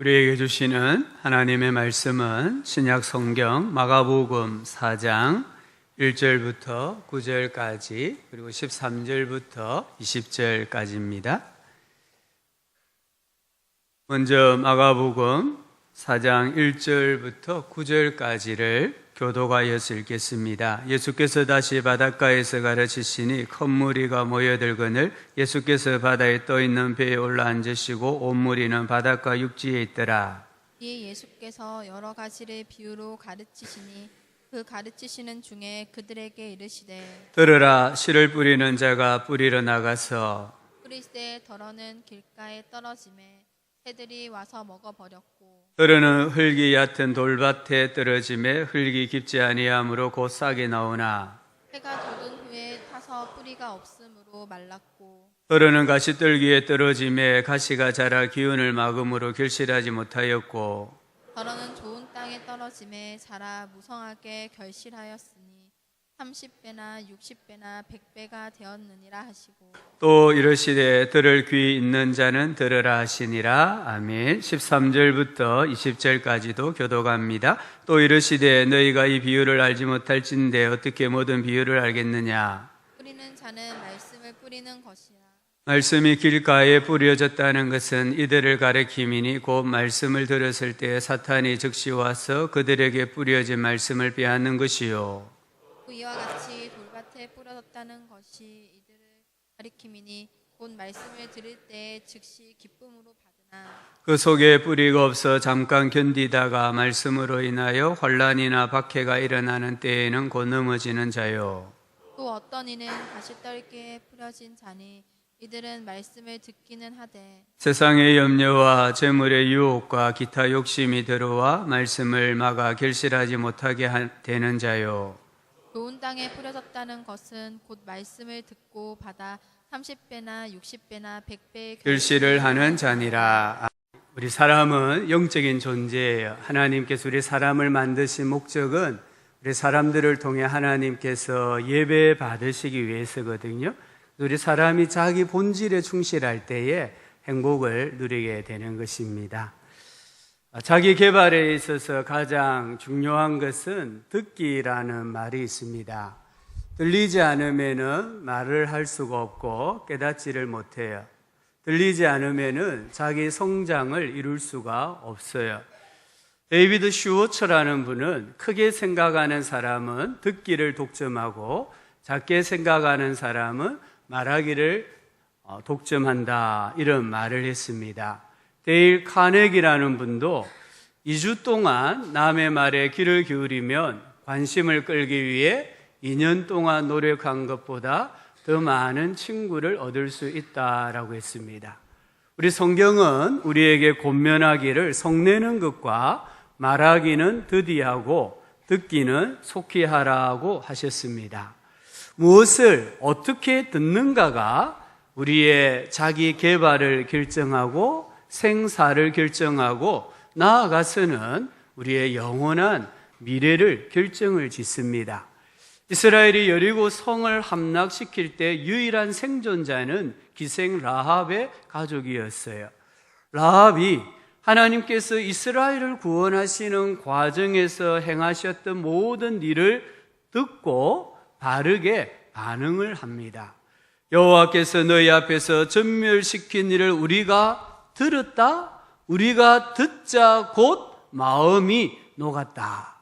우리에게 주시는 하나님의 말씀은 신약 성경 마가복음 4장 1절부터 9절까지 그리고 13절부터 20절까지입니다. 먼저 마가복음 4장 1절부터 9절까지를 교도가여서 읽겠습니다. 예수께서 다시 바닷가에서 가르치시니 큰 무리가 모여들거늘 예수께서 바다에 떠있는 배에 올라앉으시고 온 무리는 바닷가 육지에 있더라. 이에 예수께서 여러 가지를 비유로 가르치시니 그 가르치시는 중에 그들에게 이르시되 들으라. 씨를 뿌리는 자가 뿌리러 나가서 뿌리되 덜어는 길가에 떨어지매 새들이 와서 먹어버렸고 들으는 흙이 얕은 돌밭에 떨어지매 흙이 깊지 아니하므로 곧 싹이 나오나 해가 돋은 후에 타서 뿌리가 없으므로 말랐고 들으는 가시떨기에 떨어지매 가시가 자라 기운을 막음으로 결실하지 못하였고 덜어는 좋은 땅에 떨어지매 자라 무성하게 결실하였으니 30배나 60배나 100배가 되었느니라 하시고 또 이르시되 들을 귀 있는 자는 들으라 하시니라. 아멘. 13절부터 20절까지도 교도갑니다. 또 이르시되 너희가 이 비유를 알지 못할진대 어떻게 모든 비유를 알겠느냐. 뿌리는 자는 말씀을 뿌리는 것이라. 말씀이 길가에 뿌려졌다는 것은 이들을 가리킴이니 곧 말씀을 들었을 때 사탄이 즉시 와서 그들에게 뿌려진 말씀을 빼앗는 것이요. 이와 같이 돌밭에 뿌려졌다는 것이 이들을 가리킴이니 곧 말씀을 들을 때 즉시 기쁨으로 받으나 그 속에 뿌리가 없어 잠깐 견디다가 말씀으로 인하여 환난이나 박해가 일어나는 때에는 곧 넘어지는 자요. 또 어떤 이는 가시떨기에 뿌려진 자니 이들은 말씀을 듣기는 하되 세상의 염려와 재물의 유혹과 기타 욕심이 들어와 말씀을 막아 결실하지 못하게 되는 자요. 좋은 땅에 뿌려졌다는 것은 곧 말씀을 듣고 받아 30배나 60배나 100배의 결실을 하는 자니라. 우리 사람은 영적인 존재예요. 하나님께서 우리 사람을 만드신 목적은 우리 사람들을 통해 하나님께서 예배 받으시기 위해서거든요. 우리 사람이 자기 본질에 충실할 때에 행복을 누리게 되는 것입니다. 자기 개발에 있어서 가장 중요한 것은 듣기라는 말이 있습니다. 들리지 않으면은 말을 할 수가 없고 깨닫지를 못해요. 들리지 않으면은 자기 성장을 이룰 수가 없어요. 데이비드 슈워처라는 분은 크게 생각하는 사람은 듣기를 독점하고 작게 생각하는 사람은 말하기를 독점한다, 이런 말을 했습니다. 데일 카네기라는 분도 2주 동안 남의 말에 귀를 기울이면 관심을 끌기 위해 2년 동안 노력한 것보다 더 많은 친구를 얻을 수 있다라고 했습니다. 우리 성경은 우리에게 권면하기를 성내는 것과 말하기는 더디하고 듣기는 속히 하라고 하셨습니다. 무엇을 어떻게 듣는가가 우리의 자기 개발을 결정하고 생사를 결정하고 나아가서는 우리의 영원한 미래를 결정을 짓습니다. 이스라엘이 여리고 성을 함락시킬 때 유일한 생존자는 기생 라합의 가족이었어요. 라합이 하나님께서 이스라엘을 구원하시는 과정에서 행하셨던 모든 일을 듣고 바르게 반응을 합니다. 여호와께서 너희 앞에서 전멸시킨 일을 우리가 들었다. 우리가 듣자 곧 마음이 녹았다.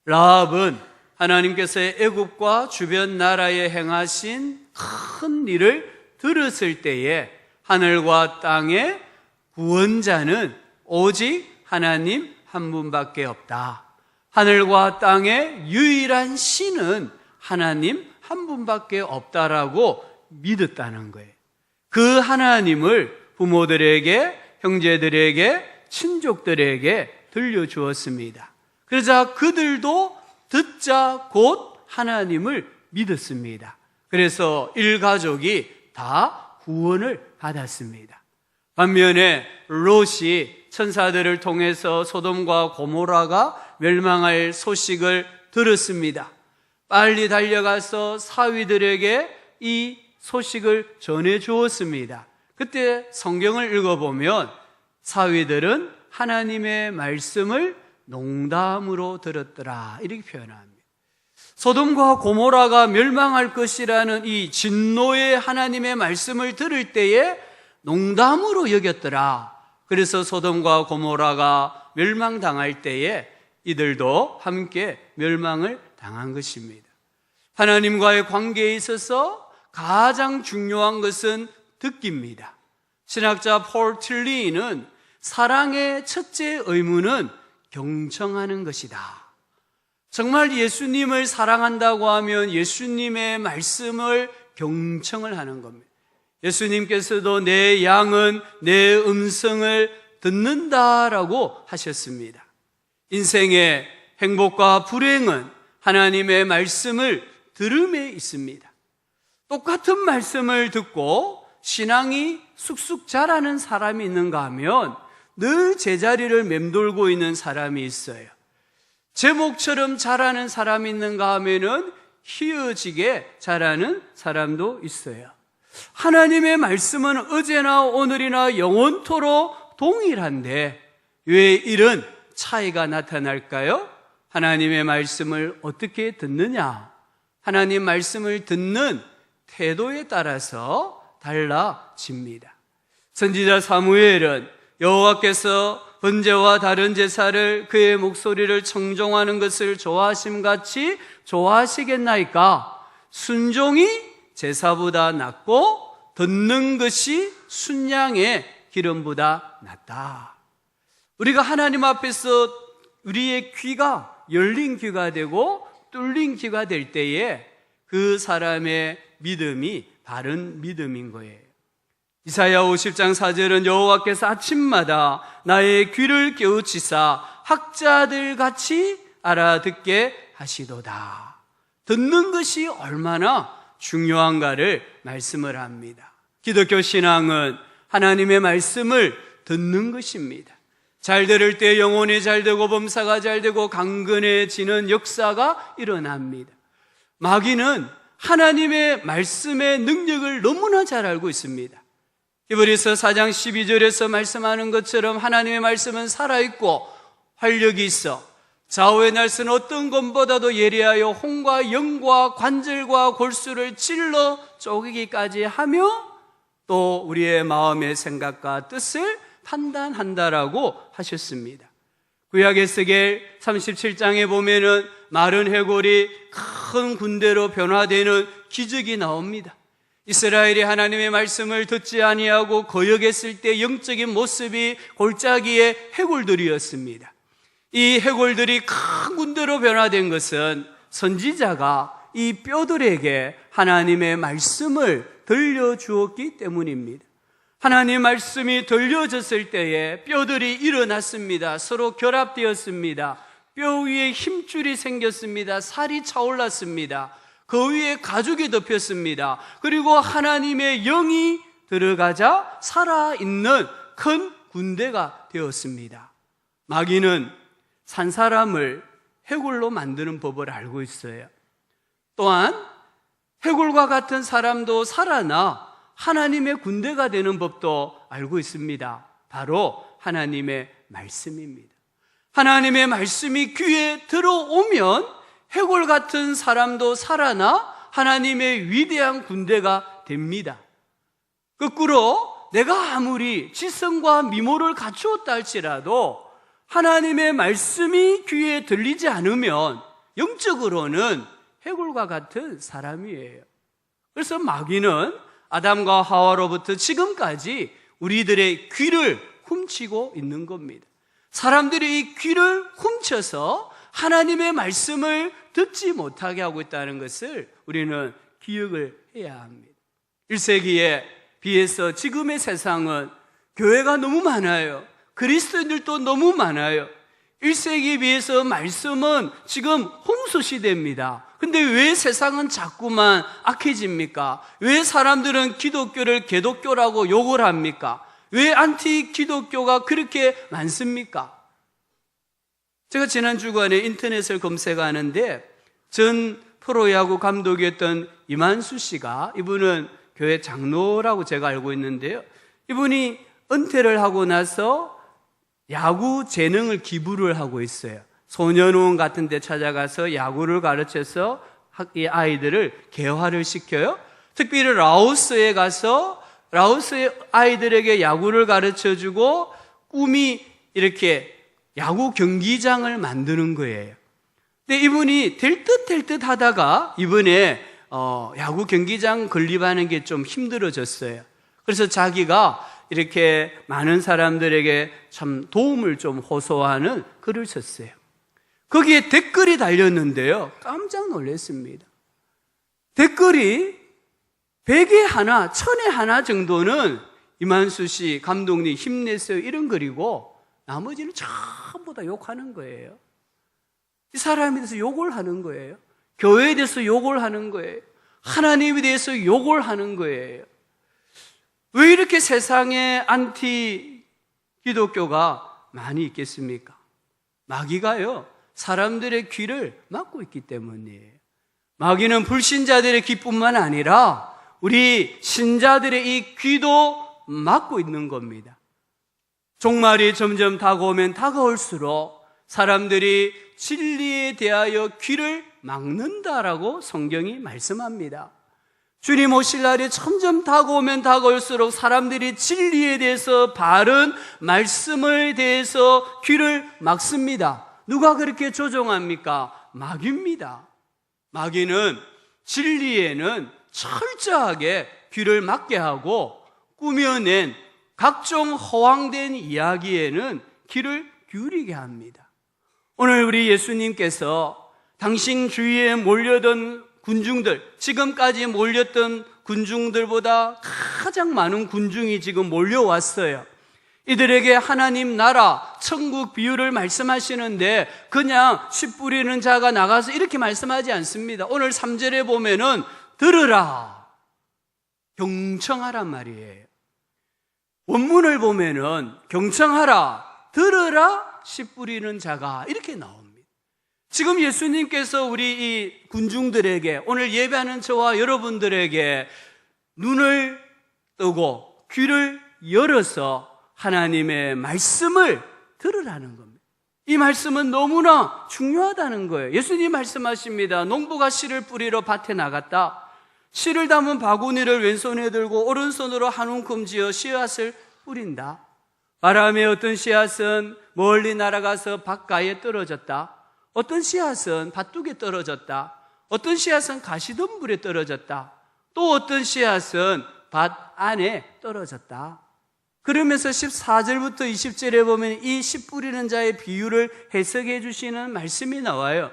라합은 하나님께서 애굽과 주변 나라에 행하신 큰 일을 들었을 때에 하늘과 땅의 구원자는 오직 하나님 한 분밖에 없다. 하늘과 땅의 유일한 신은 하나님 한 분밖에 없다라고 믿었다는 거예요. 그 하나님을 부모들에게, 형제들에게, 친족들에게 들려주었습니다. 그러자 그들도 듣자 곧 하나님을 믿었습니다. 그래서 일가족이 다 구원을 받았습니다. 반면에 롯이 천사들을 통해서 소돔과 고모라가 멸망할 소식을 들었습니다. 빨리 달려가서 사위들에게 이 소식을 전해 주었습니다. 그때 성경을 읽어보면 사위들은 하나님의 말씀을 농담으로 들었더라, 이렇게 표현합니다. 소돔과 고모라가 멸망할 것이라는 이 진노의 하나님의 말씀을 들을 때에 농담으로 여겼더라. 그래서 소돔과 고모라가 멸망당할 때에 이들도 함께 멸망을 당한 것입니다. 하나님과의 관계에 있어서 가장 중요한 것은 듣기입니다. 신학자 폴 틸리는 사랑의 첫째 의무는 경청하는 것이다. 정말 예수님을 사랑한다고 하면 예수님의 말씀을 경청을 하는 겁니다. 예수님께서도 내 양은 내 음성을 듣는다라고 하셨습니다. 인생의 행복과 불행은 하나님의 말씀을 들음에 있습니다. 똑같은 말씀을 듣고 신앙이 쑥쑥 자라는 사람이 있는가 하면 늘 제자리를 맴돌고 있는 사람이 있어요. 제목처럼 자라는 사람이 있는가 하면은 희어지게 자라는 사람도 있어요. 하나님의 말씀은 어제나 오늘이나 영원토록 동일한데 왜 이런 차이가 나타날까요? 하나님의 말씀을 어떻게 듣느냐? 하나님 말씀을 듣는 태도에 따라서 달라집니다. 선지자 사무엘은 여호와께서 번제와 다른 제사를 그의 목소리를 청종하는 것을 좋아하심같이 좋아하시겠나이까? 순종이 제사보다 낫고 듣는 것이 순양의 기름보다 낫다. 우리가 하나님 앞에서 우리의 귀가 열린 귀가 되고 뚫린 귀가 될 때에 그 사람의 믿음이 바른 믿음인 거예요. 이사야 50장 4절은 여호와께서 아침마다 나의 귀를 깨우치사 학자들 같이 알아듣게 하시도다. 듣는 것이 얼마나 중요한가를 말씀을 합니다. 기독교 신앙은 하나님의 말씀을 듣는 것입니다. 잘 들을 때 영혼이 잘 되고 범사가 잘 되고 강건해지는 역사가 일어납니다. 마귀는 하나님의 말씀의 능력을 너무나 잘 알고 있습니다. 히브리서 4장 12절에서 말씀하는 것처럼 하나님의 말씀은 살아있고 활력이 있어 좌우의 날선 어떤 것보다도 예리하여 혼과 영과 관절과 골수를 찔러 쪼개기까지 하며 또 우리의 마음의 생각과 뜻을 판단한다라고 하셨습니다. 구약 에스겔 37장에 보면은 마른 해골이 큰 군대로 변화되는 기적이 나옵니다. 이스라엘이 하나님의 말씀을 듣지 아니하고 거역했을 때 영적인 모습이 골짜기의 해골들이었습니다. 이 해골들이 큰 군대로 변화된 것은 선지자가 이 뼈들에게 하나님의 말씀을 들려주었기 때문입니다. 하나님 말씀이 들려졌을 때에 뼈들이 일어났습니다. 서로 결합되었습니다. 뼈 위에 힘줄이 생겼습니다. 살이 차올랐습니다. 그 위에 가죽이 덮였습니다. 그리고 하나님의 영이 들어가자 살아있는 큰 군대가 되었습니다. 마귀는 산 사람을 해골로 만드는 법을 알고 있어요. 또한 해골과 같은 사람도 살아나 하나님의 군대가 되는 법도 알고 있습니다. 바로 하나님의 말씀입니다. 하나님의 말씀이 귀에 들어오면 해골 같은 사람도 살아나 하나님의 위대한 군대가 됩니다. 거꾸로 내가 아무리 지성과 미모를 갖추었다 할지라도 하나님의 말씀이 귀에 들리지 않으면 영적으로는 해골과 같은 사람이에요. 그래서 마귀는 아담과 하와로부터 지금까지 우리들의 귀를 훔치고 있는 겁니다. 사람들이 이 귀를 훔쳐서 하나님의 말씀을 듣지 못하게 하고 있다는 것을 우리는 기억을 해야 합니다. 1세기에 비해서 지금의 세상은 교회가 너무 많아요. 그리스도인들도 너무 많아요. 1세기에 비해서 말씀은 지금 홍수 시대입니다. 근데 왜 세상은 자꾸만 악해집니까? 왜 사람들은 기독교를 개독교라고 욕을 합니까? 왜 안티 기독교가 그렇게 많습니까? 제가 지난 주간에 인터넷을 검색하는데 전 프로야구 감독이었던 이만수 씨가, 이분은 교회 장로라고 제가 알고 있는데요, 이분이 은퇴를 하고 나서 야구 재능을 기부를 하고 있어요. 소년원 같은 데 찾아가서 야구를 가르쳐서 이 아이들을 개화를 시켜요. 특별히 라오스에 가서 라오스의 아이들에게 야구를 가르쳐주고 꿈이 이렇게 야구 경기장을 만드는 거예요. 근데 이분이 될 듯 하다가 이번에 야구 경기장 건립하는 게 좀 힘들어졌어요. 그래서 자기가 이렇게 많은 사람들에게 참 도움을 좀 호소하는 글을 썼어요. 거기에 댓글이 달렸는데요. 깜짝 놀랐습니다. 댓글이 100에 하나, 1000에 하나 정도는 이만수 씨 감독님 힘내세요 이런 글이고 나머지는 전부 다 욕하는 거예요. 이 사람에 대해서 욕을 하는 거예요. 교회에 대해서 욕을 하는 거예요. 하나님에 대해서 욕을 하는 거예요. 왜 이렇게 세상에 안티 기독교가 많이 있겠습니까? 마귀가요, 사람들의 귀를 막고 있기 때문이에요. 마귀는 불신자들의 귀뿐만 아니라 우리 신자들의 이 귀도 막고 있는 겁니다. 종말이 점점 다가오면 다가올수록 사람들이 진리에 대하여 귀를 막는다라고 성경이 말씀합니다. 주님 오실 날이 점점 다가오면 다가올수록 사람들이 진리에 대해서 바른 말씀에 대해서 귀를 막습니다. 누가 그렇게 조종합니까? 마귀입니다. 마귀는 진리에는 철저하게 귀를 막게 하고 꾸며낸 각종 허황된 이야기에는 귀를 기울이게 합니다. 오늘 우리 예수님께서 당신 주위에 몰려든 군중들, 지금까지 몰렸던 군중들보다 가장 많은 군중이 지금 몰려왔어요. 이들에게 하나님 나라, 천국 비유를 말씀하시는데 그냥 씨 뿌리는 자가 나가서 이렇게 말씀하지 않습니다. 오늘 3절에 보면은 들으라, 경청하란 말이에요. 원문을 보면은 경청하라, 들으라, 씨 뿌리는 자가 이렇게 나옵니다. 지금 예수님께서 우리 이 군중들에게, 오늘 예배하는 저와 여러분들에게 눈을 뜨고 귀를 열어서 하나님의 말씀을 들으라는 겁니다. 이 말씀은 너무나 중요하다는 거예요. 예수님 말씀하십니다. 농부가 씨를 뿌리러 밭에 나갔다. 씨를 담은 바구니를 왼손에 들고 오른손으로 한 움큼 쥐어 씨앗을 뿌린다. 바람에 어떤 씨앗은 멀리 날아가서 밭가에 떨어졌다. 어떤 씨앗은 밭둑에 떨어졌다. 어떤 씨앗은 가시덤불에 떨어졌다. 또 어떤 씨앗은 밭 안에 떨어졌다. 그러면서 14절부터 20절에 보면 이 씨 뿌리는 자의 비유를 해석해 주시는 말씀이 나와요.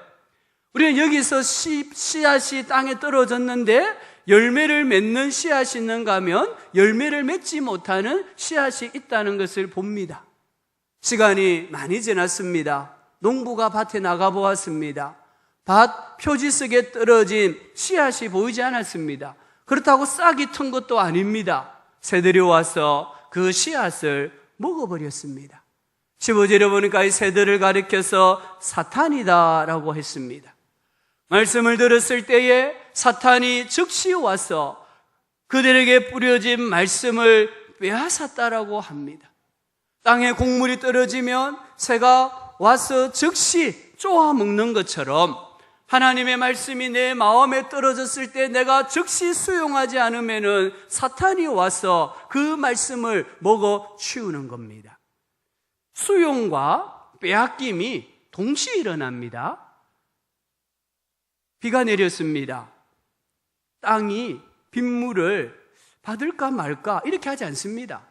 우리는 여기서 씨앗이 땅에 떨어졌는데 열매를 맺는 씨앗이 있는가 하면 열매를 맺지 못하는 씨앗이 있다는 것을 봅니다. 시간이 많이 지났습니다. 농부가 밭에 나가보았습니다. 밭 표지 속에 떨어진 씨앗이 보이지 않았습니다. 그렇다고 싹이 튼 것도 아닙니다. 새들이 와서 그 씨앗을 먹어버렸습니다. 15절에 보니까 이 새들을 가리켜서 사탄이다라고 했습니다. 말씀을 들었을 때에 사탄이 즉시 와서 그들에게 뿌려진 말씀을 빼앗았다라고 합니다. 땅에 곡물이 떨어지면 새가 와서 즉시 쪼아 먹는 것처럼 하나님의 말씀이 내 마음에 떨어졌을 때 내가 즉시 수용하지 않으면은 사탄이 와서 그 말씀을 먹어 치우는 겁니다. 수용과 빼앗김이 동시에 일어납니다. 비가 내렸습니다. 땅이 빗물을 받을까 말까 이렇게 하지 않습니다.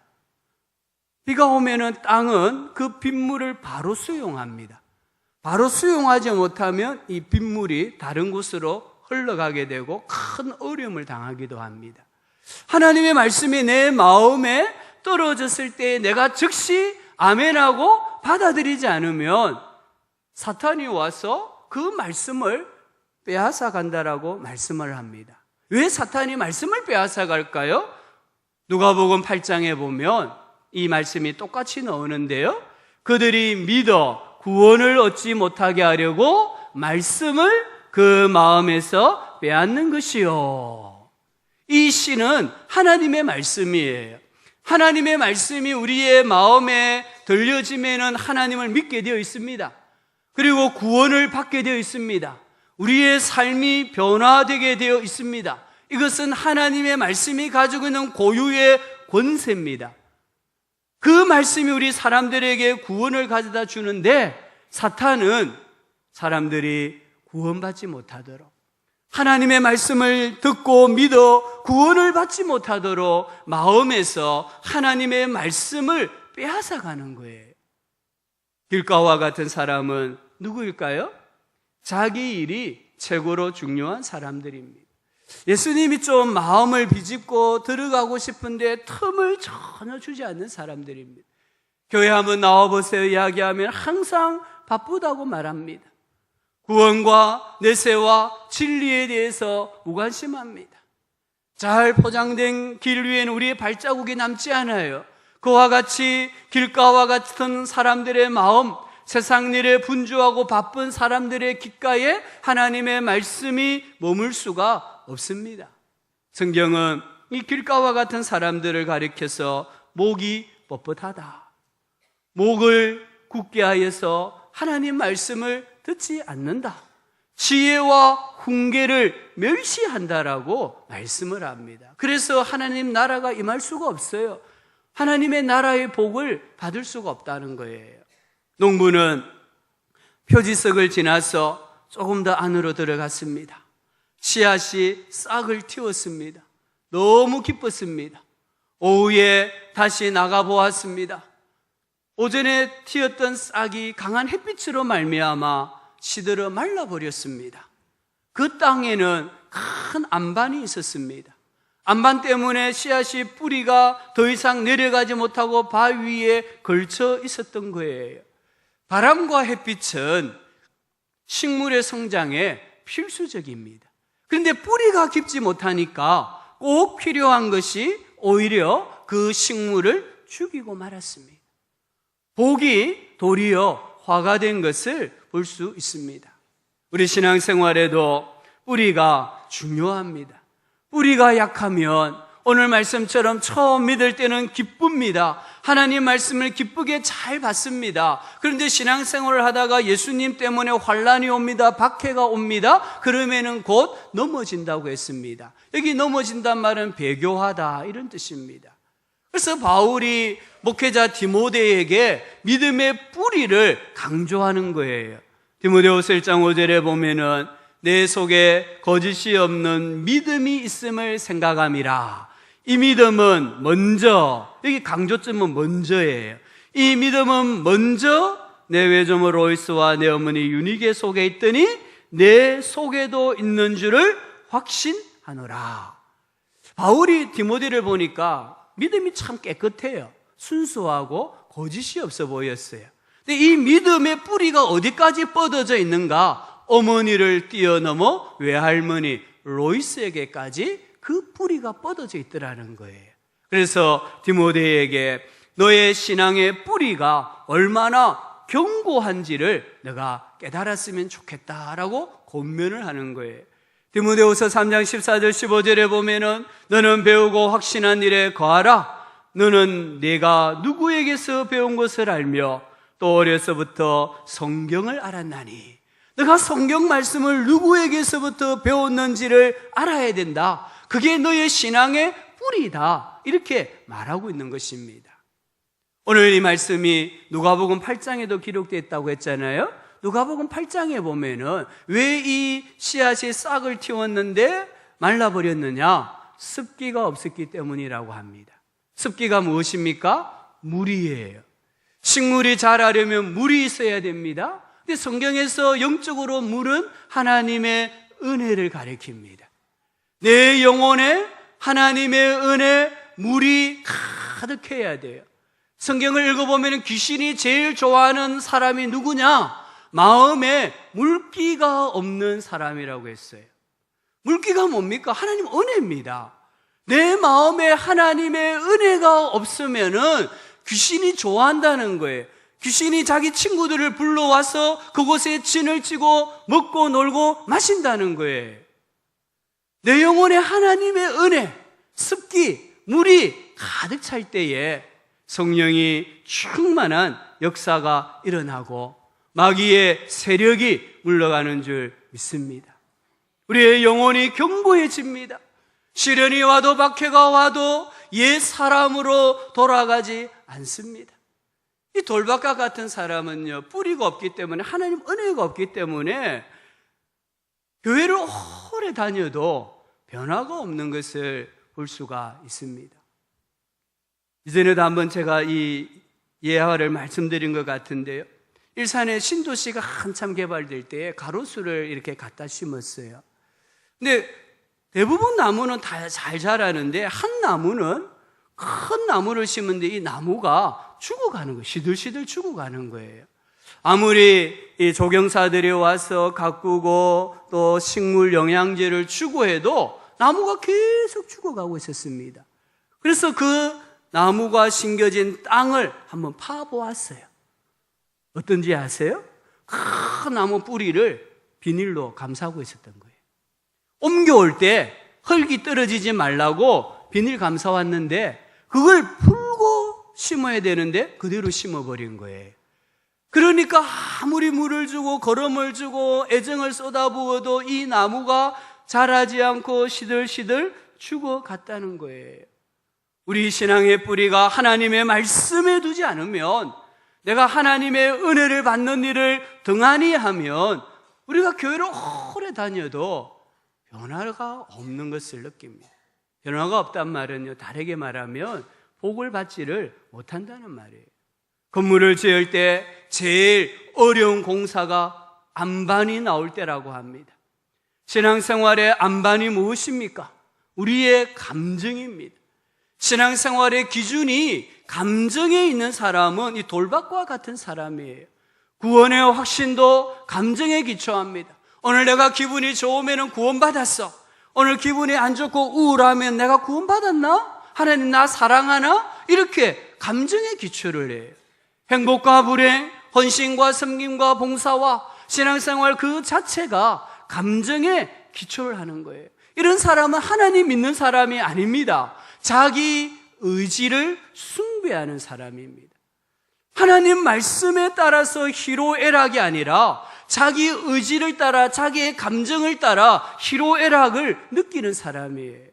비가 오면은 땅은 그 빗물을 바로 수용합니다. 바로 수용하지 못하면 이 빗물이 다른 곳으로 흘러가게 되고 큰 어려움을 당하기도 합니다. 하나님의 말씀이 내 마음에 떨어졌을 때 내가 즉시 아멘하고 받아들이지 않으면 사탄이 와서 그 말씀을 빼앗아 간다라고 말씀을 합니다. 왜 사탄이 말씀을 빼앗아 갈까요? 누가복음 8장에 보면 이 말씀이 똑같이 나오는데요. 그들이 믿어 구원을 얻지 못하게 하려고 말씀을 그 마음에서 빼앗는 것이요. 이 씨는 하나님의 말씀이에요. 하나님의 말씀이 우리의 마음에 들려지면은 하나님을 믿게 되어 있습니다. 그리고 구원을 받게 되어 있습니다. 우리의 삶이 변화되게 되어 있습니다. 이것은 하나님의 말씀이 가지고 있는 고유의 권세입니다. 그 말씀이 우리 사람들에게 구원을 가져다 주는데, 사탄은 사람들이 구원받지 못하도록, 하나님의 말씀을 듣고 믿어 구원을 받지 못하도록 마음에서 하나님의 말씀을 빼앗아가는 거예요. 길가와 같은 사람은 누구일까요? 자기 일이 최고로 중요한 사람들입니다. 예수님이 좀 마음을 비집고 들어가고 싶은데 틈을 전혀 주지 않는 사람들입니다. 교회 한번 나와보세요 이야기하면 항상 바쁘다고 말합니다. 구원과 내세와 진리에 대해서 무관심합니다. 잘 포장된 길 위에는 우리의 발자국이 남지 않아요. 그와 같이 길가와 같은 사람들의 마음, 세상 일에 분주하고 바쁜 사람들의 귓가에 하나님의 말씀이 머물 수가 없습니다. 성경은 이 길가와 같은 사람들을 가리켜서 목이 뻣뻣하다, 목을 굳게 하여서 하나님 말씀을 듣지 않는다, 지혜와 훈계를 멸시한다라고 말씀을 합니다. 그래서 하나님 나라가 임할 수가 없어요. 하나님의 나라의 복을 받을 수가 없다는 거예요. 농부는 표지석을 지나서 조금 더 안으로 들어갔습니다. 씨앗이 싹을 틔웠습니다. 너무 기뻤습니다. 오후에 다시 나가보았습니다. 오전에 튀었던 싹이 강한 햇빛으로 말미암아 시들어 말라버렸습니다. 그 땅에는 큰 안반이 있었습니다. 안반 때문에 씨앗이 뿌리가 더 이상 내려가지 못하고 바위에 걸쳐 있었던 거예요. 바람과 햇빛은 식물의 성장에 필수적입니다. 그런데 뿌리가 깊지 못하니까 꼭 필요한 것이 오히려 그 식물을 죽이고 말았습니다. 복이 도리어 화가 된 것을 볼 수 있습니다. 우리 신앙생활에도 뿌리가 중요합니다. 뿌리가 약하면 오늘 말씀처럼 처음 믿을 때는 기쁩니다. 하나님 말씀을 기쁘게 잘 받습니다. 그런데 신앙생활을 하다가 예수님 때문에 환란이 옵니다. 박해가 옵니다. 그러면은 곧 넘어진다고 했습니다. 여기 넘어진단 말은 배교하다 이런 뜻입니다. 그래서 바울이 목회자 디모데에게 믿음의 뿌리를 강조하는 거예요. 디모데후서 1장 5절에 보면은 내 속에 거짓이 없는 믿음이 있음을 생각함이라. 이 믿음은 먼저, 여기 강조점은 먼저예요. 이 믿음은 먼저 내 외조모 로이스와 내 어머니 유니게 속에 있더니 내 속에도 있는 줄을 확신하노라. 바울이 디모데를 보니까 믿음이 참 깨끗해요. 순수하고 거짓이 없어 보였어요. 근데 이 믿음의 뿌리가 어디까지 뻗어져 있는가? 어머니를 뛰어넘어 외할머니 로이스에게까지 그 뿌리가 뻗어져 있더라는 거예요. 그래서 디모데에게 너의 신앙의 뿌리가 얼마나 견고한지를 내가 깨달았으면 좋겠다라고 권면을 하는 거예요. 디모데후서 3장 14절 15절에 보면은 너는 배우고 확신한 일에 거하라. 너는 네가 누구에게서 배운 것을 알며 또 어려서부터 성경을 알았나니. 너가 성경 말씀을 누구에게서부터 배웠는지를 알아야 된다. 그게 너의 신앙의 뿌리다. 이렇게 말하고 있는 것입니다. 오늘 이 말씀이 누가복음 8장에도 기록되어 있다고 했잖아요. 누가복음 8장에 보면은 왜 이 씨앗이 싹을 틔웠는데 말라버렸느냐? 습기가 없었기 때문이라고 합니다. 습기가 무엇입니까? 물이에요. 식물이 자라려면 물이 있어야 됩니다. 근데 성경에서 영적으로 물은 하나님의 은혜를 가리킵니다. 내 영혼에 하나님의 은혜, 물이 가득해야 돼요. 성경을 읽어보면 귀신이 제일 좋아하는 사람이 누구냐? 마음에 물기가 없는 사람이라고 했어요. 물기가 뭡니까? 하나님 은혜입니다. 내 마음에 하나님의 은혜가 없으면은 귀신이 좋아한다는 거예요. 귀신이 자기 친구들을 불러와서 그곳에 진을 치고 먹고 놀고 마신다는 거예요. 내 영혼에 하나님의 은혜, 습기, 물이 가득 찰 때에 성령이 충만한 역사가 일어나고 마귀의 세력이 물러가는 줄 믿습니다. 우리의 영혼이 견고해집니다. 시련이 와도 박해가 와도 옛 사람으로 돌아가지 않습니다. 이 돌박과 같은 사람은요, 뿌리가 없기 때문에, 하나님 은혜가 없기 때문에 교회를 오래 다녀도 변화가 없는 것을 볼 수가 있습니다. 이전에도 한번 제가 이 예화를 말씀드린 것 같은데요, 일산에 신도시가 한참 개발될 때 가로수를 이렇게 갖다 심었어요. 근데 대부분 나무는 다 잘 자라는데 한 나무는, 큰 나무를 심은데 이 나무가 죽어가는 거예요. 시들시들 죽어가는 거예요. 아무리 이 조경사들이 와서 가꾸고 또 식물 영양제를 주고 해도 나무가 계속 죽어가고 있었습니다. 그래서 그 나무가 심겨진 땅을 한번 파보았어요. 어떤지 아세요? 큰 나무 뿌리를 비닐로 감싸고 있었던 거예요. 옮겨올 때 흙이 떨어지지 말라고 비닐 감싸왔는데 그걸 풀고 심어야 되는데 그대로 심어버린 거예요. 그러니까 아무리 물을 주고 거름을 주고 애정을 쏟아부어도 이 나무가 자라지 않고 시들시들 죽어갔다는 거예요. 우리 신앙의 뿌리가 하나님의 말씀에 두지 않으면, 내가 하나님의 은혜를 받는 일을 등한히 하면 우리가 교회를 오래 다녀도 변화가 없는 것을 느낍니다. 변화가 없단 말은요, 다르게 말하면 복을 받지를 못한다는 말이에요. 건물을 지을 때 제일 어려운 공사가 안반이 나올 때라고 합니다. 신앙생활의 안반이 무엇입니까? 우리의 감정입니다. 신앙생활의 기준이 감정에 있는 사람은 이 돌박과 같은 사람이에요. 구원의 확신도 감정에 기초합니다. 오늘 내가 기분이 좋으면 구원받았어. 오늘 기분이 안 좋고 우울하면 내가 구원받았나? 하나님 나 사랑하나? 이렇게 감정에 기초를 해요. 행복과 불행, 헌신과 섬김과 봉사와 신앙생활 그 자체가 감정에 기초를 하는 거예요. 이런 사람은 하나님 믿는 사람이 아닙니다. 자기 의지를 숭배하는 사람입니다. 하나님 말씀에 따라서 희로애락이 아니라 자기 의지를 따라, 자기의 감정을 따라 희로애락을 느끼는 사람이에요.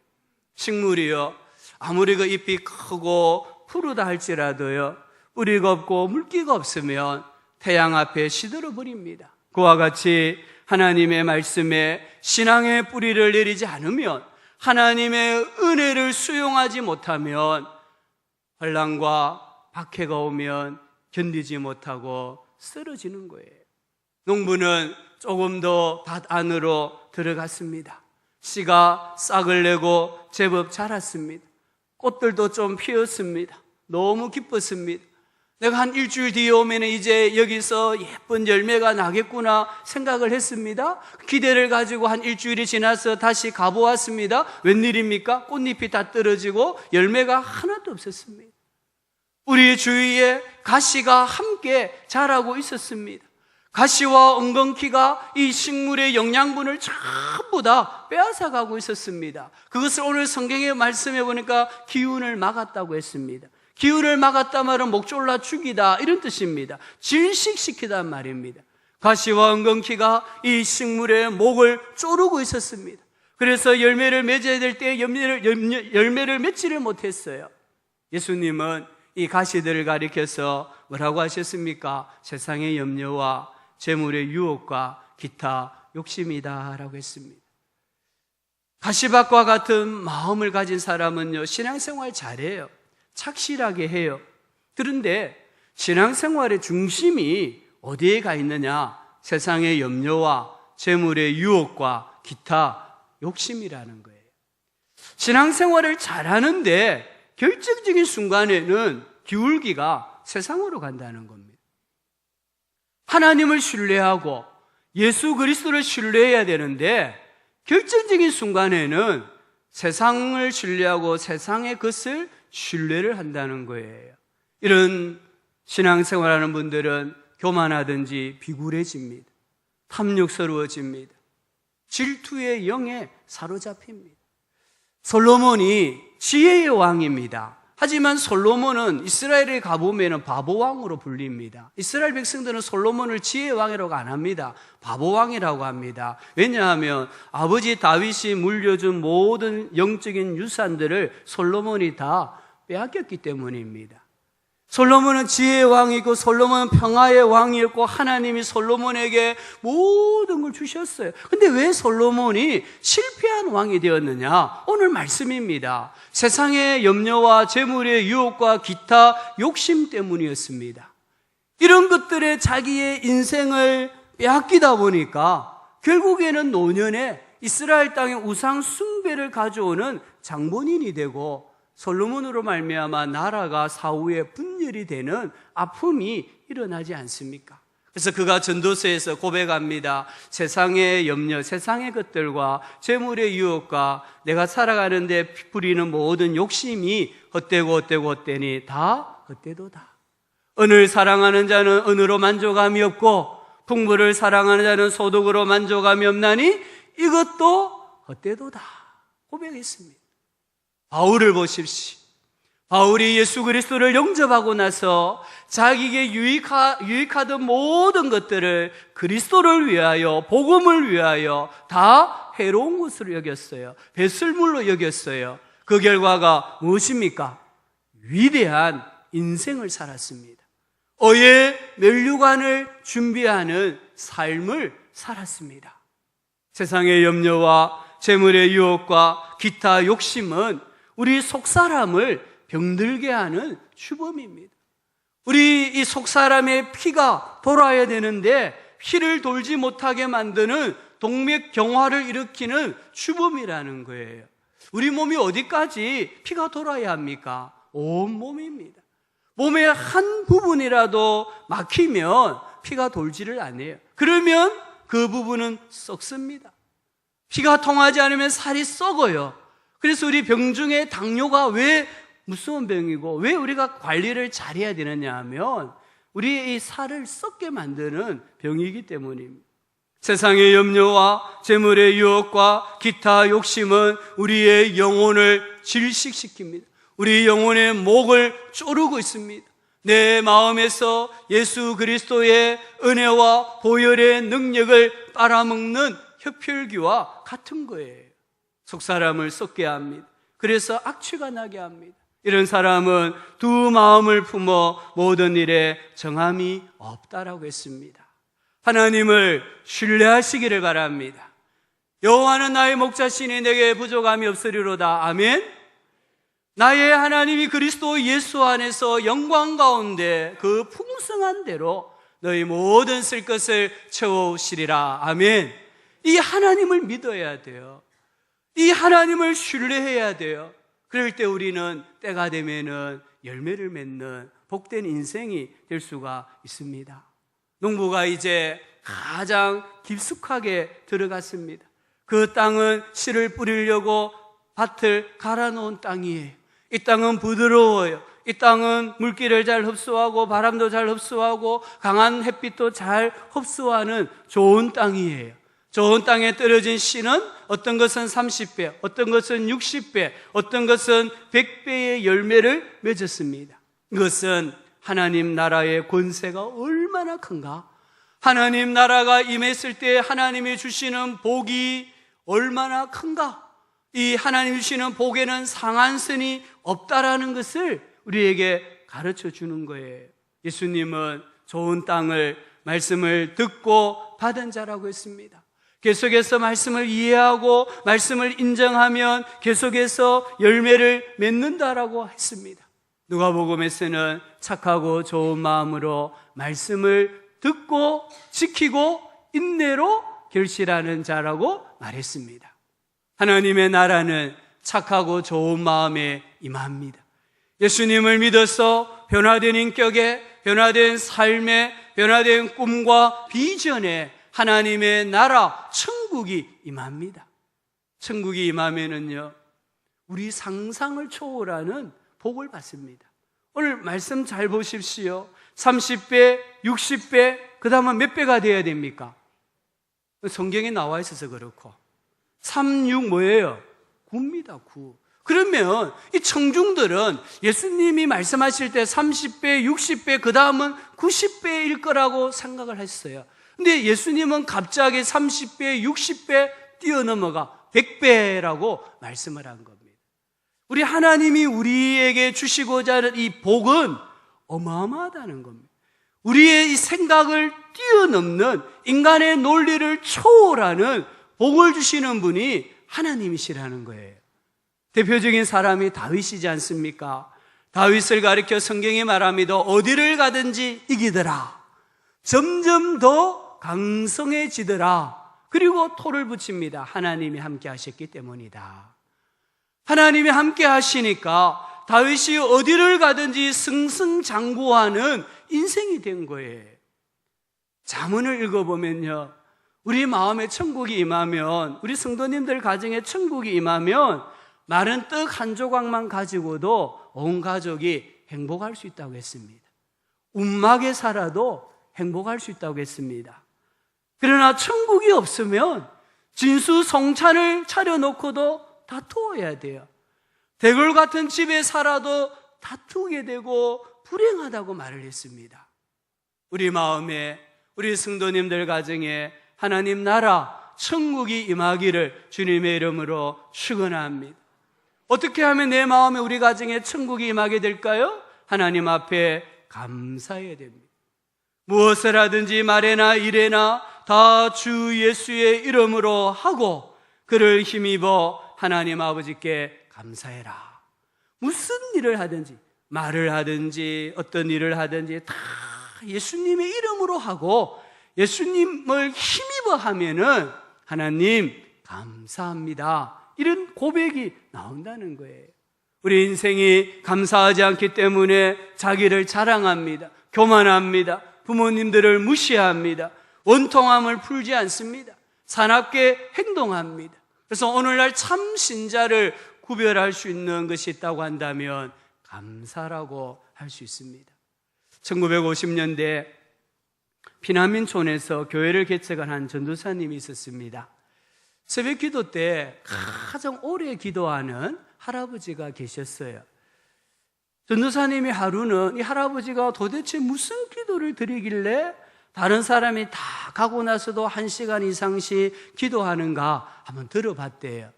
식물이요, 아무리 그 잎이 크고 푸르다 할지라도요, 뿌리가 없고 물기가 없으면 태양 앞에 시들어 버립니다. 그와 같이 하나님의 말씀에 신앙의 뿌리를 내리지 않으면, 하나님의 은혜를 수용하지 못하면 환난과 박해가 오면 견디지 못하고 쓰러지는 거예요. 농부는 조금 더 밭 안으로 들어갔습니다. 씨가 싹을 내고 제법 자랐습니다. 꽃들도 좀 피었습니다. 너무 기뻤습니다. 내가 한 일주일 뒤에 오면 이제 여기서 예쁜 열매가 나겠구나 생각을 했습니다. 기대를 가지고 한 일주일이 지나서 다시 가보았습니다. 웬일입니까? 꽃잎이 다 떨어지고 열매가 하나도 없었습니다. 우리 주위에 가시가 함께 자라고 있었습니다. 가시와 엉겅퀴가 이 식물의 영양분을 전부 다 빼앗아가고 있었습니다. 그것을 오늘 성경에 말씀해 보니까 기운을 막았다고 했습니다. 기운을 막았다 말은 목 졸라 죽이다 이런 뜻입니다. 질식시키단 말입니다. 가시와 엉겅퀴가 이 식물의 목을 조르고 있었습니다. 그래서 열매를 맺어야 될 때 열매를 맺지를 못했어요. 예수님은 이 가시들을 가리켜서 뭐라고 하셨습니까? 세상의 염려와 재물의 유혹과 기타 욕심이다 라고 했습니다. 가시밭과 같은 마음을 가진 사람은요, 신앙생활 잘해요. 착실하게 해요. 그런데 신앙생활의 중심이 어디에 가 있느냐? 세상의 염려와 재물의 유혹과 기타 욕심이라는 거예요. 신앙생활을 잘하는데 결정적인 순간에는 기울기가 세상으로 간다는 겁니다. 하나님을 신뢰하고 예수 그리스도를 신뢰해야 되는데 결정적인 순간에는 세상을 신뢰하고 세상의 것을 신뢰를 한다는 거예요. 이런 신앙생활하는 분들은 교만하든지 비굴해집니다. 탐욕스러워집니다. 질투의 영에 사로잡힙니다. 솔로몬이 지혜의 왕입니다. 하지만 솔로몬은 이스라엘에 가보면 바보왕으로 불립니다. 이스라엘 백성들은 솔로몬을 지혜왕이라고 안 합니다. 바보왕이라고 합니다. 왜냐하면 아버지 다윗이 물려준 모든 영적인 유산들을 솔로몬이 다 빼앗겼기 때문입니다. 솔로몬은 지혜의 왕이고 솔로몬은 평화의 왕이었고 하나님이 솔로몬에게 모든 걸 주셨어요. 근데 왜 솔로몬이 실패한 왕이 되었느냐? 오늘 말씀입니다. 세상의 염려와 재물의 유혹과 기타 욕심 때문이었습니다. 이런 것들에 자기의 인생을 빼앗기다 보니까 결국에는 노년에 이스라엘 땅의 우상 숭배를 가져오는 장본인이 되고 솔로몬으로 말미암아 나라가 사후에 분열이 되는 아픔이 일어나지 않습니까? 그래서 그가 전도서에서 고백합니다. 세상의 염려, 세상의 것들과 재물의 유혹과 내가 살아가는데 부리는 모든 욕심이 헛되니 다 헛되도다. 은을 사랑하는 자는 은으로 만족함이 없고 풍부를 사랑하는 자는 소득으로 만족함이 없나니 이것도 헛되도다 고백했습니다. 바울을 보십시오. 바울이 예수 그리스도를 영접하고 나서 자기에게 유익하던 모든 것들을 그리스도를 위하여, 복음을 위하여 다 해로운 것으로 여겼어요. 배설물로 여겼어요. 그 결과가 무엇입니까? 위대한 인생을 살았습니다. 어의 면류관을 준비하는 삶을 살았습니다. 세상의 염려와 재물의 유혹과 기타 욕심은 우리 속사람을 병들게 하는 주범입니다. 우리 이 속사람의 피가 돌아야 되는데 피를 돌지 못하게 만드는 동맥경화를 일으키는 주범이라는 거예요. 우리 몸이 어디까지 피가 돌아야 합니까? 온 몸입니다. 몸의 한 부분이라도 막히면 피가 돌지를 않아요. 그러면 그 부분은 썩습니다. 피가 통하지 않으면 살이 썩어요. 그래서 우리 병 중에 당뇨가 왜 무서운 병이고 왜 우리가 관리를 잘해야 되느냐 하면 우리의 이 살을 썩게 만드는 병이기 때문입니다. 세상의 염려와 재물의 유혹과 기타 욕심은 우리의 영혼을 질식시킵니다. 우리 영혼의 목을 조르고 있습니다. 내 마음에서 예수 그리스도의 은혜와 보혈의 능력을 빨아먹는 흡혈귀와 같은 거예요. 속사람을 썩게 합니다. 그래서 악취가 나게 합니다. 이런 사람은 두 마음을 품어 모든 일에 정함이 없다라고 했습니다. 하나님을 신뢰하시기를 바랍니다. 여호와는 나의 목자시니 내게 부족함이 없으리로다. 아멘. 나의 하나님이 그리스도 예수 안에서 영광 가운데 그 풍성한 대로 너희 모든 쓸 것을 채워오시리라. 아멘. 이 하나님을 믿어야 돼요. 이 하나님을 신뢰해야 돼요. 그럴 때 우리는 때가 되면은 열매를 맺는 복된 인생이 될 수가 있습니다. 농부가 이제 가장 깊숙하게 들어갔습니다. 그 땅은 씨를 뿌리려고 밭을 갈아놓은 땅이에요. 이 땅은 부드러워요. 이 땅은 물기를 잘 흡수하고 바람도 잘 흡수하고 강한 햇빛도 잘 흡수하는 좋은 땅이에요. 좋은 땅에 떨어진 씨는 어떤 것은 30배, 어떤 것은 60배, 어떤 것은 100배의 열매를 맺었습니다. 이것은 하나님 나라의 권세가 얼마나 큰가? 하나님 나라가 임했을 때 하나님이 주시는 복이 얼마나 큰가? 이 하나님 주시는 복에는 상한선이 없다라는 것을 우리에게 가르쳐 주는 거예요. 예수님은 좋은 땅을 말씀을 듣고 받은 자라고 했습니다. 계속해서 말씀을 이해하고 말씀을 인정하면 계속해서 열매를 맺는다라고 했습니다. 누가복음에서는 착하고 좋은 마음으로 말씀을 듣고 지키고 인내로 결실하는 자라고 말했습니다. 하나님의 나라는 착하고 좋은 마음에 임합니다. 예수님을 믿어서 변화된 인격에, 변화된 삶에, 변화된 꿈과 비전에 하나님의 나라, 천국이 임합니다. 천국이 임하면은요, 우리 상상을 초월하는 복을 받습니다. 오늘 말씀 잘 보십시오. 30배, 60배, 그 다음은 몇 배가 돼야 됩니까? 성경에 나와 있어서 그렇고. 3, 6 뭐예요? 9입니다, 9. 그러면 이 청중들은 예수님이 말씀하실 때 30배, 60배, 그 다음은 90배일 거라고 생각을 했어요. 근데 예수님은 갑자기 30배, 60배 뛰어넘어가 100배라고 말씀을 한 겁니다. 우리 하나님이 우리에게 주시고자 하는 이 복은 어마어마하다는 겁니다. 우리의 이 생각을 뛰어넘는 인간의 논리를 초월하는 복을 주시는 분이 하나님이시라는 거예요. 대표적인 사람이 다윗이지 않습니까? 다윗을 가리켜 성경이 말합니다. 어디를 가든지 이기더라. 점점 더 강성해지더라. 그리고 토를 붙입니다. 하나님이 함께 하셨기 때문이다. 하나님이 함께 하시니까 다윗이 어디를 가든지 승승장구하는 인생이 된 거예요. 잠언을 읽어보면요, 우리 마음에 천국이 임하면, 우리 성도님들 가정에 천국이 임하면 마른 떡 한 조각만 가지고도 온 가족이 행복할 수 있다고 했습니다. 움막에 살아도 행복할 수 있다고 했습니다. 그러나 천국이 없으면 진수성찬을 차려놓고도 다투어야 돼요. 대궐 같은 집에 살아도 다투게 되고 불행하다고 말을 했습니다. 우리 마음에, 우리 성도님들 가정에 하나님 나라 천국이 임하기를 주님의 이름으로 축원합니다. 어떻게 하면 내 마음에, 우리 가정에 천국이 임하게 될까요? 하나님 앞에 감사해야 됩니다. 무엇을 하든지 말에나 일에나 다 주 예수의 이름으로 하고 그를 힘입어 하나님 아버지께 감사해라. 무슨 일을 하든지, 말을 하든지 어떤 일을 하든지 다 예수님의 이름으로 하고 예수님을 힘입어 하면은 하나님 감사합니다, 이런 고백이 나온다는 거예요. 우리 인생이 감사하지 않기 때문에 자기를 자랑합니다. 교만합니다. 부모님들을 무시합니다. 원통함을 풀지 않습니다. 사납게 행동합니다. 그래서 오늘날 참 신자를 구별할 수 있는 것이 있다고 한다면 감사라고 할 수 있습니다. 1950년대 피난민촌에서 교회를 개척한 한 전도사님이 있었습니다. 새벽 기도 때 가장 오래 기도하는 할아버지가 계셨어요. 전도사님이 하루는 이 할아버지가 도대체 무슨 기도를 드리길래 다른 사람이 다 가고 나서도 1시간 이상씩 기도하는가 한번 들어봤대요.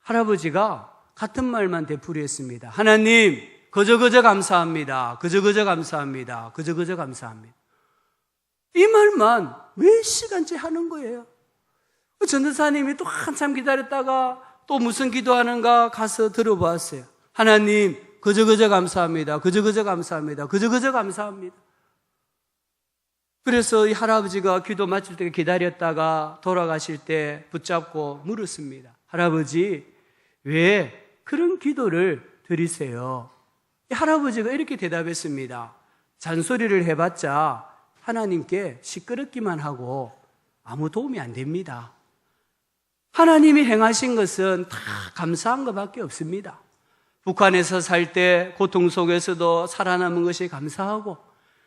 할아버지가 같은 말만 되풀이했습니다. 하나님, 그저 감사합니다. 그저 감사합니다. 그저 감사합니다. 이 말만 몇 시간째 하는 거예요. 전도사님이 또 한참 기다렸다가 또 무슨 기도하는가 가서 들어보았어요. 하나님, 그저 감사합니다. 그저 감사합니다. 그저 감사합니다. 그래서 이 할아버지가 기도 마칠 때 기다렸다가 돌아가실 때 붙잡고 물었습니다. 할아버지, 왜 그런 기도를 드리세요? 이 할아버지가 이렇게 대답했습니다. 잔소리를 해봤자 하나님께 시끄럽기만 하고 아무 도움이 안 됩니다. 하나님이 행하신 것은 다 감사한 것밖에 없습니다. 북한에서 살 때 고통 속에서도 살아남은 것이 감사하고,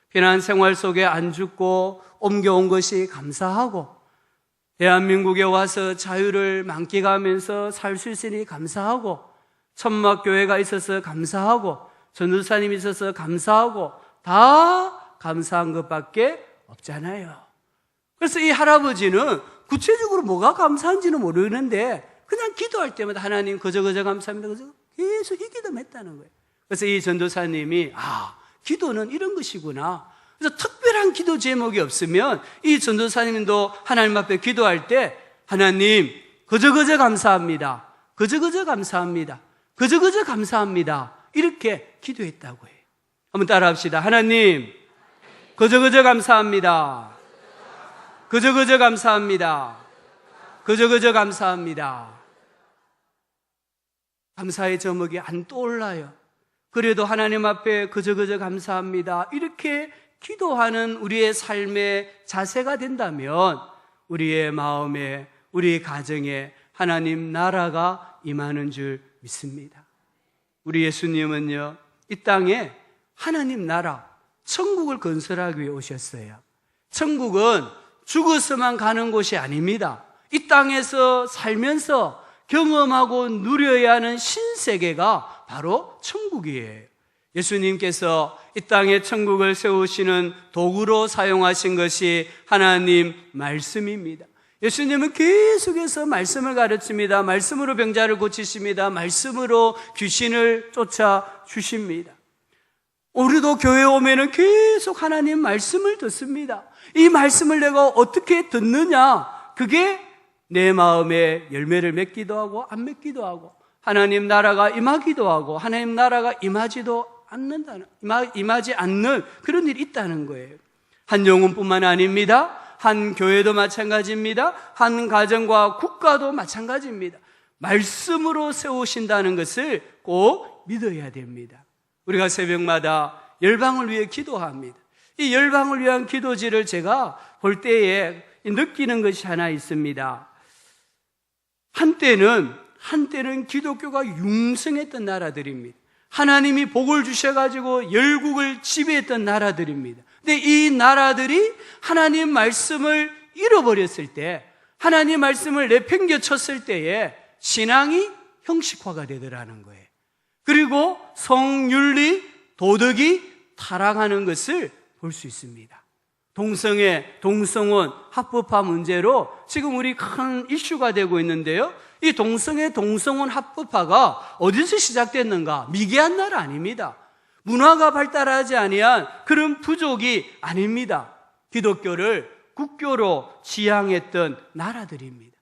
피난 생활 속에 안 죽고 옮겨온 것이 감사하고, 대한민국에 와서 자유를 만끽하면서 살 수 있으니 감사하고, 천막교회가 있어서 감사하고, 전도사님이 있어서 감사하고, 다 감사한 것밖에 없잖아요. 그래서 이 할아버지는 구체적으로 뭐가 감사한지는 모르는데 그냥 기도할 때마다 하나님 그저 감사합니다. 그저 계속 이 기도만 했다는 거예요. 그래서 이 전도사님이 기도는 이런 것이구나. 그래서 특별한 기도 제목이 없으면 이 전도사님도 하나님 앞에 기도할 때 하나님 그저 감사합니다. 그저 감사합니다. 그저 감사합니다. 이렇게 기도했다고 해요. 한번 따라합시다. 하나님 그저 감사합니다. 그저 감사합니다. 그저 감사합니다. 감사의 제목이 안 떠올라요. 그래도 하나님 앞에 그저 감사합니다, 이렇게 기도하는 우리의 삶의 자세가 된다면 우리의 마음에, 우리 가정에 하나님 나라가 임하는 줄 믿습니다. 우리 예수님은요, 이 땅에 하나님 나라, 천국을 건설하기 위해 오셨어요. 천국은 죽어서만 가는 곳이 아닙니다. 이 땅에서 살면서 경험하고 누려야 하는 신세계가 바로 천국이에요. 예수님께서 이 땅에 천국을 세우시는 도구로 사용하신 것이 하나님 말씀입니다. 예수님은 계속해서 말씀을 가르칩니다. 말씀으로 병자를 고치십니다. 말씀으로 귀신을 쫓아주십니다. 우리도 교회에 오면은 계속 하나님 말씀을 듣습니다. 이 말씀을 내가 어떻게 듣느냐? 그게 내 마음에 열매를 맺기도 하고 안 맺기도 하고, 하나님 나라가 임하기도 하고 하나님 나라가 임하지 않는 그런 일이 있다는 거예요. 한 영혼뿐만 아닙니다. 한 교회도 마찬가지입니다. 한 가정과 국가도 마찬가지입니다. 말씀으로 세우신다는 것을 꼭 믿어야 됩니다. 우리가 새벽마다 열방을 위해 기도합니다. 이 열방을 위한 기도지를 제가 볼 때에 느끼는 것이 하나 있습니다. 한때는 기독교가 융성했던 나라들입니다. 하나님이 복을 주셔가지고 열국을 지배했던 나라들입니다. 근데 이 나라들이 하나님 말씀을 잃어버렸을 때, 하나님 말씀을 내팽개쳤을 때에 신앙이 형식화가 되더라는 거예요. 그리고 성윤리, 도덕이 타락하는 것을 볼 수 있습니다. 동성원 합법화 문제로 지금 우리 큰 이슈가 되고 있는데요. 이 동성원 합법화가 어디서 시작됐는가? 미개한 나라 아닙니다. 문화가 발달하지 아니한 그런 부족이 아닙니다. 기독교를 국교로 지향했던 나라들입니다.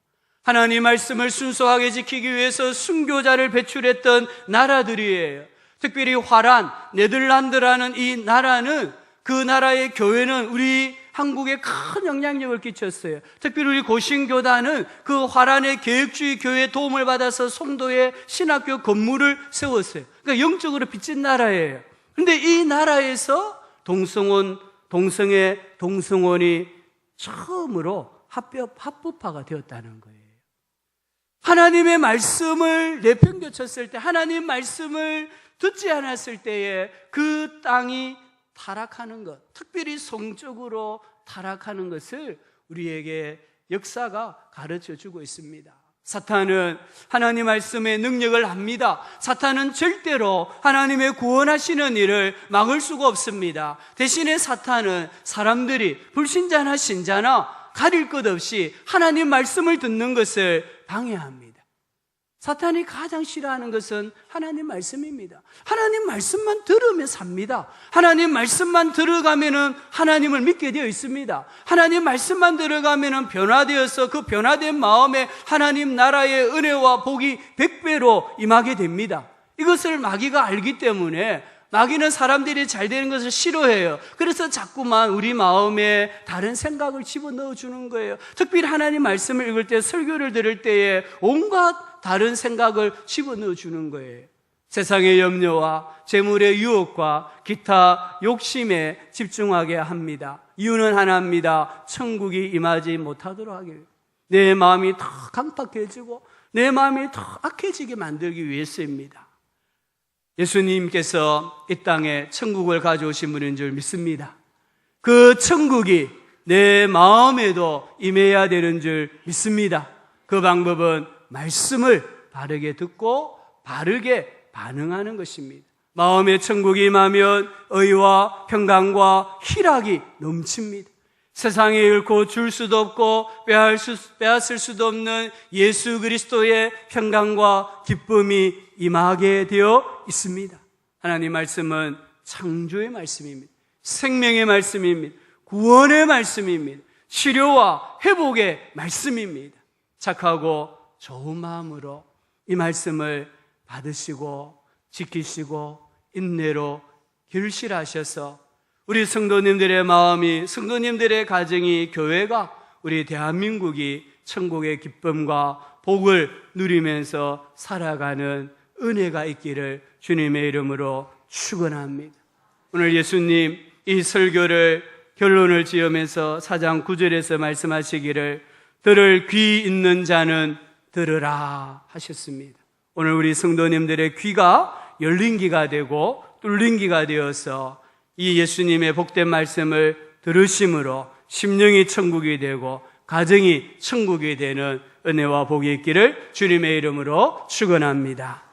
하나님 말씀을 순수하게 지키기 위해서 순교자를 배출했던 나라들이에요. 특별히 화란, 네덜란드라는 이 나라는, 그 나라의 교회는 우리 한국에 큰 영향력을 끼쳤어요. 특별히 우리 고신교단은 그 화란의 계획주의 교회의 도움을 받아서 송도에 신학교 건물을 세웠어요. 그러니까 영적으로 빚진 나라예요. 그런데 이 나라에서 동성원이 처음으로 합법화가 되었다는 거예요. 하나님의 말씀을 내팽개쳤을 때, 하나님 말씀을 듣지 않았을 때에 그 땅이 타락하는 것, 특별히 성적으로 타락하는 것을 우리에게 역사가 가르쳐 주고 있습니다. 사탄은 하나님 말씀의 능력을 압니다. 사탄은 절대로 하나님의 구원하시는 일을 막을 수가 없습니다. 대신에 사탄은 사람들이 불신자나 신자나 가릴 것 없이 하나님 말씀을 듣는 것을 방해합니다. 사탄이 가장 싫어하는 것은 하나님 말씀입니다. 하나님 말씀만 들으면 삽니다. 하나님 말씀만 들어가면은 하나님을 믿게 되어 있습니다. 하나님 말씀만 들어가면은 변화되어서 그 변화된 마음에 하나님 나라의 은혜와 복이 100배로 임하게 됩니다. 이것을 마귀가 알기 때문에 마귀는 사람들이 잘 되는 것을 싫어해요. 그래서 자꾸만 우리 마음에 다른 생각을 집어넣어 주는 거예요. 특별히 하나님 말씀을 읽을 때, 설교를 들을 때에 온갖 다른 생각을 집어넣어 주는 거예요. 세상의 염려와 재물의 유혹과 기타 욕심에 집중하게 합니다. 이유는 하나입니다. 천국이 임하지 못하도록 하기 위해, 내 마음이 더 강팍해지고 내 마음이 더 악해지게 만들기 위해서입니다. 예수님께서 이 땅에 천국을 가져오신 분인 줄 믿습니다. 그 천국이 내 마음에도 임해야 되는 줄 믿습니다. 그 방법은 말씀을 바르게 듣고 바르게 반응하는 것입니다. 마음의 천국이 임하면 의와 평강과 희락이 넘칩니다. 세상에 잃고 줄 수도 없고 빼앗을 수도 없는 예수 그리스도의 평강과 기쁨이 임하게 되어 있습니다. 하나님 말씀은 창조의 말씀입니다. 생명의 말씀입니다. 구원의 말씀입니다. 치료와 회복의 말씀입니다. 착하고 좋은 마음으로 이 말씀을 받으시고 지키시고 인내로 결실하셔서 우리 성도님들의 마음이, 성도님들의 가정이, 교회가, 우리 대한민국이 천국의 기쁨과 복을 누리면서 살아가는 은혜가 있기를 주님의 이름으로 축원합니다. 오늘 예수님 이 설교를 결론을 지으면서 4장 9절에서 말씀하시기를 들을 귀 있는 자는 들으라 하셨습니다. 오늘 우리 성도님들의 귀가 열린 귀가 되고 뚫린 귀가 되어서 이 예수님의 복된 말씀을 들으심으로 심령이 천국이 되고 가정이 천국이 되는 은혜와 복이 있기를 주님의 이름으로 축원합니다.